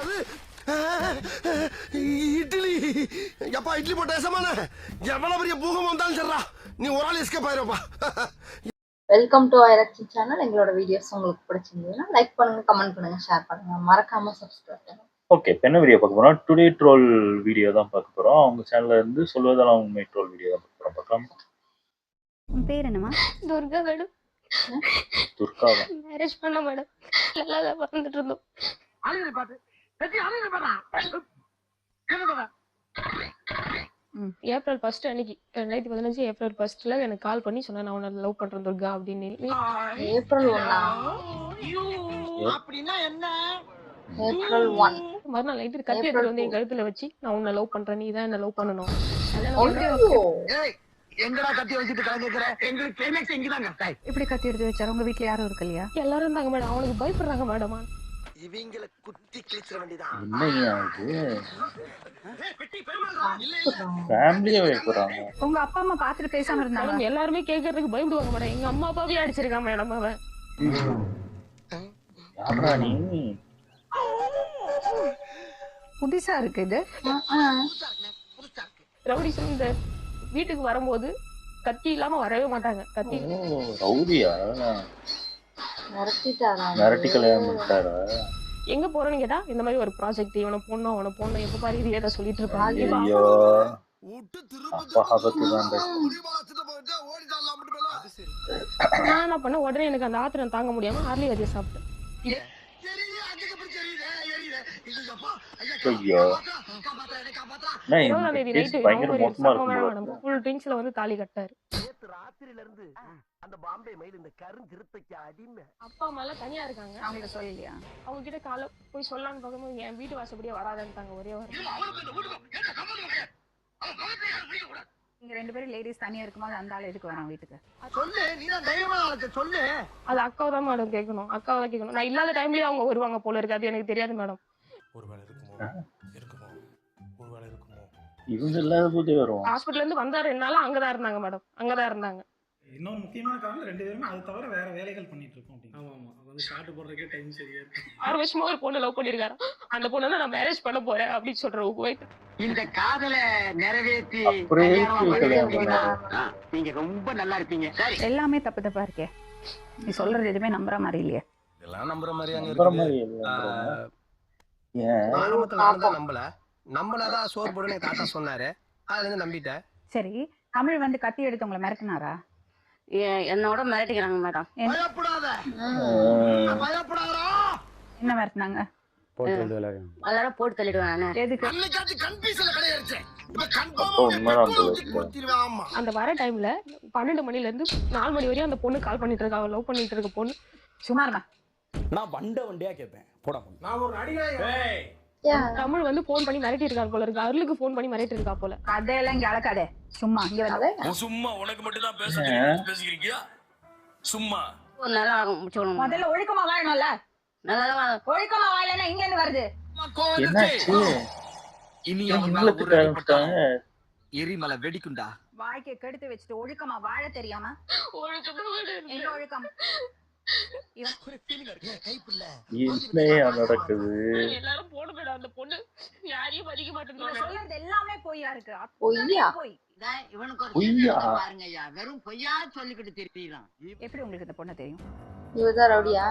அது இட்லி எப்பா இட்லி போட்ட சமான எவ்வளவு பெரிய பூகம் வந்தாலும் சரிடா நீ ஒரு ஆள் எஸ்கேப் ஆயிருப்பா. வெல்கம் டு ஐரக்சி சேனல். எங்களோட வீடியோஸ் உங்களுக்கு பிடிச்சிருந்ததுன்னா லைக் பண்ணுங்க, கமெண்ட் பண்ணுங்க, ஷேர் பண்ணுங்க, மறக்காம சப்ஸ்கிரைப் பண்ணுங்க. ஓகே, என்ன வீடியோ பார்க்க போறோம்? டுடே ட்ரோல் வீடியோ தான் பார்க்க போறோம். அவங்க சேனல்ல இருந்து சொல்வதெல்லாம் உண்மை ட்ரோல் வீடியோ தான் பார்க்க போறோம். பார்க்கலாம். உன் பேர் என்னம்மா? துர்கா மேடம். துர்காவா? மேரேஜ் பண்ண மேடம். நல்லா தான் வந்துட்டு இருந்தோம். ஏப்ரல் 1 அன்னைக்கு 2015 ஏப்ரல் 1 எனக்கு கால் பண்ணி சொன்னா நான் உன்னை லவ் பண்றேன் துர்கா அப்படின்னு. ஏப்ரல் 1 அப்படின்னா என்ன? ஏப்ரல் 1 மறுநாள் நைட்டு கத்தி எடுத்து வந்து என் கழுத்துல வச்சு நான் உன்னை லவ் பண்றேன், நீ தான் என்ன லவ் பண்ணணும். எங்கடா கத்தி வச்சுட்டு கலந்துக்கிற? எங்களுக்கு கிளைமேக்ஸ் எங்கதாங்க. இப்படி கத்தி எடுத்து வச்சாரு? உங்க வீட்டுல யாரும் இருக்கு இல்லையா? எல்லாரும் இருந்தாங்க மேடம். அவனுக்கு பயப்படுறாங்க மேடம். இவங்கள குத்தி கிழிச்சிட வேண்டியதான். என்னையா இது? ஃபேமிலியே வைக்கிறாங்க. உங்க அப்பா அம்மா பாத்துட்டு பேசாம இருந்தாங்க. எல்லாருமே கேட்கறதுக்கு பயந்துவாங்க மேடம். எங்க அம்மா அப்பாவே அடிச்சிருக்கான் மேடம் அவன். யாரா நீ? புதுசா இருக்கு இது. ரவுடிசம் இந்த வீட்டுக்கு வரும்போது கத்தி இல்லாம வரவே மாட்டாங்க. கத்தி ரவுடியா? மிரட்டி கல்யாணம் பண்ணிட்டாரா? எங்க போறேன்னு கேட்டா இந்த மாதிரி ஒரு ப்ராஜெக்ட், இவனை பொண்ணு எப்ப பாரு இதே தான் சொல்லிட்டு இருப்பாங்க. ஐயோ, அப்பா ஆபத்து தான். நான் என்ன பண்ண, உடனே எனக்கு அந்த ஆத்திரம் தாங்க முடியாம ஹார்லி விதைய சாப்பிட்டேன். ஐயோ, பயங்கர மோசமா இருக்கு. ஃபுல் ட்ரிங்க்ஸ்ல வந்து தாலி கட்டாரு. ராத்திரில இருந்து அந்த பாம்பே மயில் இந்த கருஞ்சிருத்தைக்கு அடிமை. அப்பா அம்மா எல்லாம் தனியா இருக்காங்க. அவங்க சொல்லலையா? அவங்க கிட்ட கால போய் சொல்லலாம்னு பார்க்கும்போது என் வீட்டு வாசப்படியே வராதுன்னுட்டாங்க. ஒரே வாரம் நீங்க 2 பேரும் லேடிஸ் தனியா இருக்கும்போது அந்த ஆள் எதுக்கு வரான் வீட்டுக்கு? சொல்லு, நீ தான் தைரியமா சொல்லு. அது அக்காவை தான் மேடம் கேட்கணும். அக்காவை தான் கேட்கணும். நான் இல்லாத டைம்லயே அவங்க வருவாங்க போல இருக்கு. அது எனக்கு தெரியாது மேடம். இவங்க இல்லாத போதே வரும். ஹாஸ்பிட்டல்ல இருந்து வந்தா 2 நாளா அங்கதான் இருந்தாங்க மேடம். அங்கதான் இருந்தாங்க. இன்னொரு முக்கியமான காரணம் 2 பேருமே அது தவிர வேற வேலைகள் பண்ணிட்டு இருக்கோம். ஆமா அது வந்து ஷார்ட் போடுறதுக்கே டைம் சரியா இருக்கு. 6 வருஷமா ஒரு பொண்ணு லவ் பண்ணிருக்காரு. அந்த பொண்ணு தான் நான் மேரேஜ் பண்ண போறேன் அப்படின்னு சொல்றேன். இந்த காதல நிறைவேற்றி நீங்க ரொம்ப நல்லா இருப்பீங்க. எல்லாமே தப்பு தப்பா இருக்கே. நீ சொல்றது எதுவுமே நம்புற மாதிரி இல்லையே. எல்லாம் நம்புற மாதிரி அங்க நம்புற மாதிரி இல்ல. ஏன் ஆரம்பத்துல நம்பலாதான் சோறு போடுன்னு தாத்தா சொன்னாரு. அதுல இருந்து நம்பிட்டேன். சரி, தமிழ் வந்து கத்தி எடுத்து உங்களை மிரட்டினாரா? என்னோட மிரட்டிக்கிறாங்க மேடம். என்ன மிரட்டினாங்க? எல்லாரும் போட்டு தள்ளிடுவேன். எதுக்கு? அந்த வர டைம்ல 12 மணில இருந்து 4 மணி வரையும் அந்த பொண்ணு கால் பண்ணிட்டு இருக்கா. லவ் பண்ணிட்டு இருக்க பொண்ணு. சுமார்மா நான் வண்டியா கேட்பேன். போடா நான் ஒரு நடிகை. தமிழ் வந்து போன் பண்ணி மிரட்டி இருக்காரு போல இருக்கு. அருளுக்கு போன் பண்ணி மிரட்டி இருக்கா போல. கதையெல்லாம் இங்க அளக்காதே. சும்மா இங்க வந்து சும்மா உனக்கு மட்டும் தான் பேசுறீங்க. சும்மா நல்லா முடிச்சுக்கணும். முதல்ல ஒழுக்கமா வாழணும்ல. நல்லா ஒழுக்கமா வாழலன்னா இங்க இருந்து வருது. என்னாச்சு? இனி எரிமலை வெடிக்குண்டா. வாழ்க்கையை கெடுத்து வச்சுட்டு ஒழுக்கமா வாழ தெரியாம என்ன ஒழுக்கம்? என்னையா நடக்குது? எல்லாரும் போடுங்கடா. அந்த பொண்ணு யாரையும் மதிக்க மாட்டேங்குது. சொல்றது எல்லாமே பொய்யா இருக்கு. பொய்யா? இவனுக்கு பொய்யா? பாருங்கய்யா, வெறும் பொய்யா சொல்லிக்கிட்டு திருப்பிடலாம். எப்படி உங்களுக்கு இந்த பொண்ணை தெரியும்? இவதான் ரவுடியா?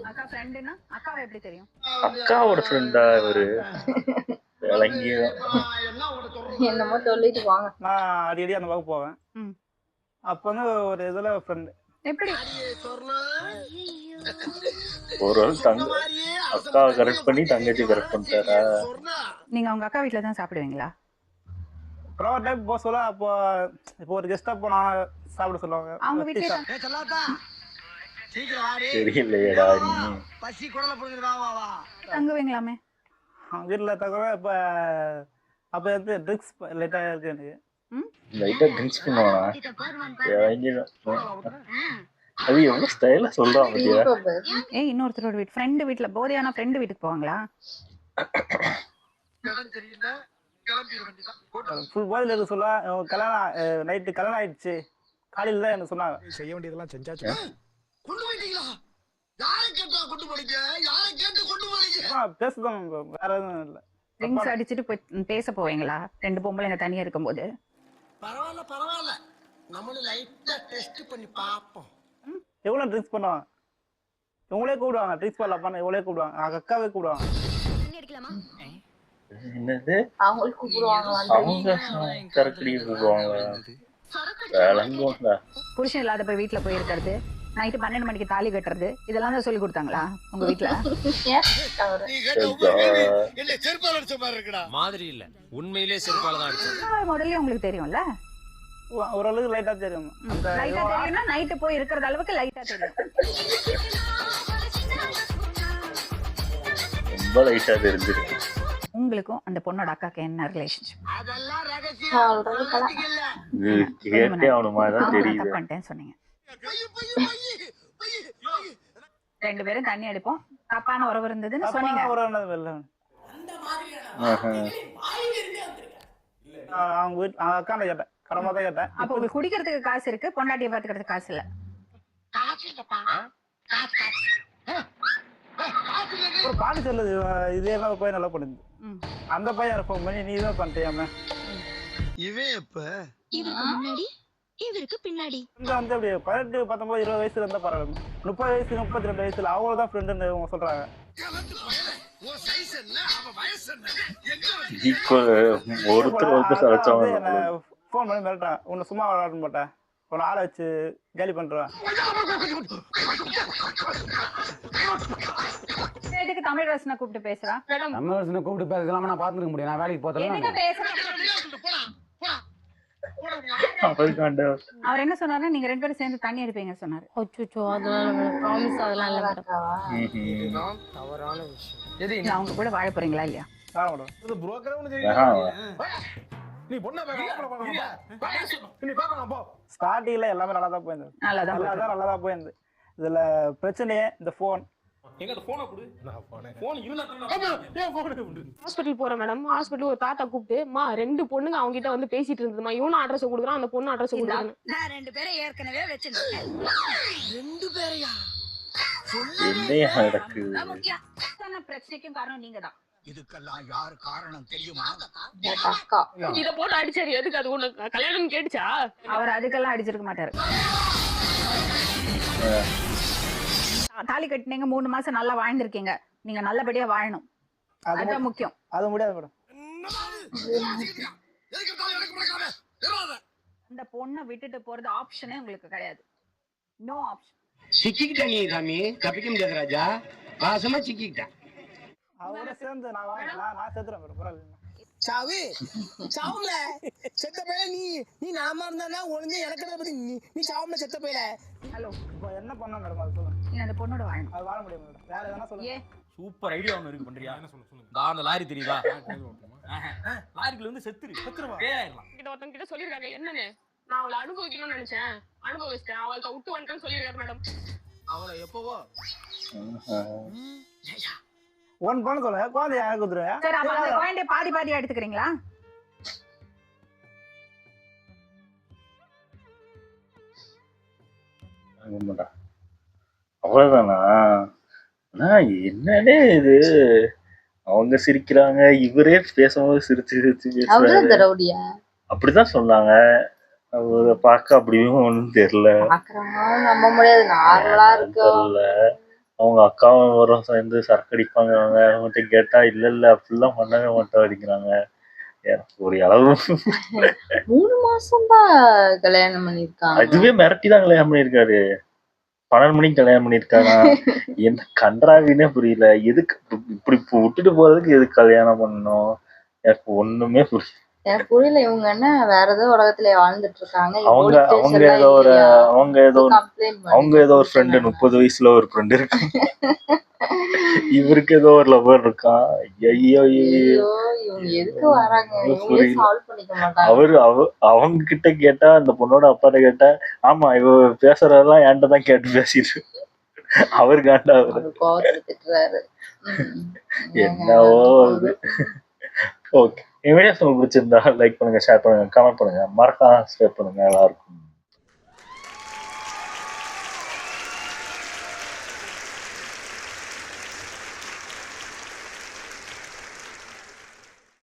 அக்கா ஃப்ரெண்டுனா அக்காவை எப்படி தெரியும்? அக்காவோட ஃப்ரெண்டா இவரு? என்னமோ சொல்லிட்டு வாங்க. நான் அடிக்கடி அந்த பக்கம் போவேன். அப்ப வந்து ஒரு இதுல ஃப்ரெண்ட். எப்படி? ஒரு அக்காவை கரெக்ட் பண்ணி தங்கச்சி கரெக்ட் பண்ணிட்டாரா? நீங்க அவங்க அக்கா வீட்டுல தான் சாப்பிடுவீங்களா? ப்ரௌட் டைப் போக சொல்ல. அப்போ இப்போ ஒரு கெஸ்டா போனா சாப்பிட சொல்லுவாங்க. அவங்க வீட்டுல தெரியலையேடா நீ. பசி குடல போடுறா. தங்குவீங்களாமே? வீட்டுல தவிர இப்ப அப்ப வந்து ட்ரிங்க்ஸ் லேட்டா இருக்கு. எனக்கு லைட்டா ட்ரிங்க்ஸ் பண்ணுவானா? அது எவ்வளவு ஸ்டைலா சொல்றான் பாத்தியா? ஏய், இன்னொருத்தரோட வீட்டு ஃப்ரெண்டு வீட்டுல போதையான ஃப்ரெண்டு வீட்டுக்கு போவாங்களா? ஃபுல் போதையில இருக்க சொல்ல. கல்யாணம் நைட்டு கல்யாணம் ஆயிடுச்சு. காலையில தான் என்ன சொன்னாங்க. செய்ய வேண்டியதெல்லாம் செஞ்சாச்சு. பேசுதான் வேற எதுவும் இல்லை. ட்ரிங்க்ஸ் அடிச்சுட்டு போய் பேச போவீங்களா 2 பொம்பளைங்க தனியா இருக்கும்போது? பரவாயில்ல நம்மளும் லைட்டா டெஸ்ட் பண்ணி பாப்போம். எவ்வளோ ட்ரிங்க்ஸ் பண்ணுவாங்க, இவங்களே கூப்பிடுவாங்க. ட்ரிங்க்ஸ் பண்ணலாப்பான்னு இவங்களே கூப்பிடுவாங்க. அக்காவே கூப்பிடுவாங்க. என்னது அவங்களுக்கு கூப்பிடுவாங்களா? அவங்க சரக்கடி கூப்பிடுவாங்க விளங்குவாங்க. புருஷன் இல்லாத போய் வீட்டுல போய் இருக்கிறது, நைட்டு 12 மணிக்கு தாலி கட்டுறது, இதெல்லாம் தான் சொல்லி கொடுத்தாங்களா உங்க வீட்டுல? ஏன் அவரு நீ கேட்ட ஒவ்வொரு கேள்வி என்ன செருப்பால அடிச்ச மாதிரி இருக்குடா. மாதிரி இல்ல, உண்மையிலே செருப்பால தான் அடிச்சது. முதல்ல உங்களுக்கு தெரியும்ல, ஓரளவுக்கு லைட்டா தெரியும். லைட்டா தெரியும்னா நைட்டு போய் இருக்கிற அளவுக்கு லைட்டா தெரியும். ரொம்ப லைட்டா தெரிஞ்சிருக்கு. உங்களுக்கும் அந்த பொண்ணோட அக்காக்கு என்ன ரிலேஷன்ஷிப்? அதெல்லாம் ரகசியம். ஆல்ரெடி இது கேட்டே அவனுமா தான் தெரியுது. தப்பு பண்ணிட்டேன்னு சொன்னீங்க. 2 பேரும் தண்ணி அடிப்போம், தப்பான உறவு இருந்ததுன்னு சொன்னீங்க. அவங்க வீட்டு அக்காண்ட கேட்டேன், கடமா தான் கேட்டேன். அப்ப உங்களுக்கு குடிக்கிறதுக்கு காசு இருக்கு, பொண்டாட்டியை பாத்துக்கிறதுக்கு காசு இல்ல. ஒரு பாட்டு சொல்லுது, இதே மாதிரி போய் நல்லா பண்ணுது. அந்த பையன் ஃபோன் பண்ணி நீ தான் பண்ணிட்டியாம இவன் எப்ப இவருக்கு பின்னாடி வந்து அப்படி 18, 19, 20 வயசுல இருந்தா பரவாயில்ல. 30 வயசு 32 வயசுல அவங்கள தான் ஃப்ரெண்டுன்னு இவங்க சொல்றாங்க. ஒருத்தர் சளைச்சவங்க ஃபோன் பண்ணி மிரட்டான், உன்னை சும்மா விளையாட மாட்டேன், உன்னை ஆளை வச்சு கேலி பண்றான். எதுக்கு தமிழ் ரசனை கூப்பிட்டு பேசுறான்? தமிழ் ரசனை கூப்பிட்டு பேசலாம நான் பாத்துக்க முடியும். நான் வேலைக்கு போதல அவர் என்ன சொன்னாரு, நீங்க 2 பேரும் சேர்ந்து தண்ணி அடிப்பீங்க சொன்னாரு. அச்சோ அதெல்லாம் ப்ராமிஸ் அதெல்லாம் இல்ல மேடம். தவறான விஷயம். அவங்க கூட வாழ போறீங்களா இல்லையா? ஸ்டார்டிங்ல எல்லாமே நல்லா தான் போயிருந்தது. நல்லா தான் போயிருந்தது. இதுல பிரச்சனையே இந்த போன். ஹாஸ்பிட்டல் போறேன் மேடம். ஹாஸ்பிட்டல் ஒரு தாத்தா கூப்பிட்டு, மா 2 பொண்ணுங்க அவங்க கிட்ட வந்து பேசிட்டு இருந்ததுமா, இவனும் அட்ரஸ் கொடுக்குறான், அந்த பொண்ணு அட்ரஸ் கொடுக்குறான். நான் 2 பேரை ஏற்கனவே வச்சிருக்கேன். 2 பேரையா? என்னையா நடக்குது? முக்கியம் பிரச்சனைக்கும் காரணம் நீங்க தான். இதுக்கெல்லாம் யார் காரணம் தெரியுமா? அக்கா இத போட்டு அடிச்சாரு. எதுக்கு அது உனக்கு கல்யாணம் கேட்டுச்சா? அவர் அதுக்கெல்லாம் அடிச்சிருக்க மாட்டாரு. தாலி கட்டினீங்க, 3 மாசம் நல்லா வாழ்ந்திருக்கீங்க, நீங்க நல்லபடியா வாழணும், அதுதான் முக்கியம். அது முடியாது மேடம். அந்த பொண்ணை விட்டுட்டு போறது ஆப்ஷனே உங்களுக்கு கிடையாது. No option. சிக்கிக்கிட்ட நீ சாமி, தப்பிக்க முடியாது ராஜா. வாசமா சிக்கிக்கிட்ட. அவரோட சேர்ந்து நான் சேர்த்துறேன் மேடம். பரவாயில்ல. சாவு சாவுல செத்த பையல நீ நாம இருந்தா ஒழுங்கு எனக்கு பத்தி நீ சாவுல செத்த பையல. ஹலோ, இப்போ என்ன பண்ண மேடம் அது சொல்லுங்க. நீ அந்த பொண்ணோட வாழணும். அது வாழ முடியும் மேடம். வேற எதனா சொல்லுங்க. சூப்பர் ஐடியா ஒன்னு இருக்கு பண்றியா? என்ன சொல்லுங்க. அந்த லாரி தெரியுதா? லாரிக்குள்ள வந்து செத்துருவா. கிட்ட ஒருத்தங்க கிட்ட சொல்லிருக்காங்க என்னன்னு, நான் அவளை அனுபவிக்கணும்னு நினைச்சேன், அனுபவிச்சிட்டேன், அவள்கிட்ட விட்டு வந்துட்டேன்னு சொல்லிருக்காரு மேடம். அவளை எப்பவோ ஒன் பண்ண சொல்லுங்க, குழந்தை யாருக்கு கொடுத்துருவேன். சரி, அப்ப அந்த குழந்தைய பாதி பாதியா எடுத்துக்கிறீங்களா? அவ்வளவுதானா? என்னடே இது, அவங்க சிரிக்கிறாங்க, இவரே பேசும்போது சிரிச்சு சிரிச்சு பேசுறாரு. அப்படிதான் சொன்னாங்க. அவரை பார்க்க அப்படியும் ஒண்ணும் தெரியல. நம்ப முடியாது, நார்மலா இருக்கு. அவங்க அக்காவும் வரும் சேர்ந்து சரக்கு அடிப்பாங்க. அவங்க அவங்ககிட்ட கேட்டா இல்ல அப்படிலாம் பண்ணவே மாட்டோம் அப்படிங்கிறாங்க. ஒரு அளவு 3 மாசம் தான் கல்யாணம் பண்ணிருக்காங்க. அதுவே மிரட்டிதான் கல்யாணம் பண்ணிருக்காரு. 12 மணிக்கு கல்யாணம் பண்ணிருக்காங்க. என்ன கன்றாவினே புரியல. எதுக்கு இப்படி விட்டுட்டு போறதுக்கு எதுக்கு கல்யாணம் பண்ணணும்? எனக்கு ஒண்ணுமே புரியல. எனக்கு புரியல, இவங்க என்ன வேற ஏதோ உலகத்துல வாழ்ந்துட்டு இருக்காங்க. அவங்க ஏதோ ஒரு ஃப்ரெண்டு 30 வயசுல ஒரு ஃப்ரெண்டு இருக்கு. இவருக்கு ஏதோ ஒரு லவர் இருக்கான். ஐயோ இவங்க எதுக்கு வராங்க? இவங்களே சால்வ் பண்ணிக்க மாட்டாங்க. அவங்க கிட்ட கேட்டா, அந்த பொண்ணோட அப்பாட்ட கேட்டா, ஆமா இவ பேசுறதெல்லாம் என்கிட்ட தான் கேட்டு பேசிட்டு அவர் காண்டா திட்டுறாரு. என்னவோ அது. ஓகே, இந்த வீடியோஸ் உங்களுக்கு பிடிச்சிருந்தா லைக் பண்ணுங்க, ஷேர் பண்ணுங்க, கமெண்ட் பண்ணுங்க, மறக்காம சப்ஸ்கிரைப் பண்ணுங்க. நல்லா இருக்கும்.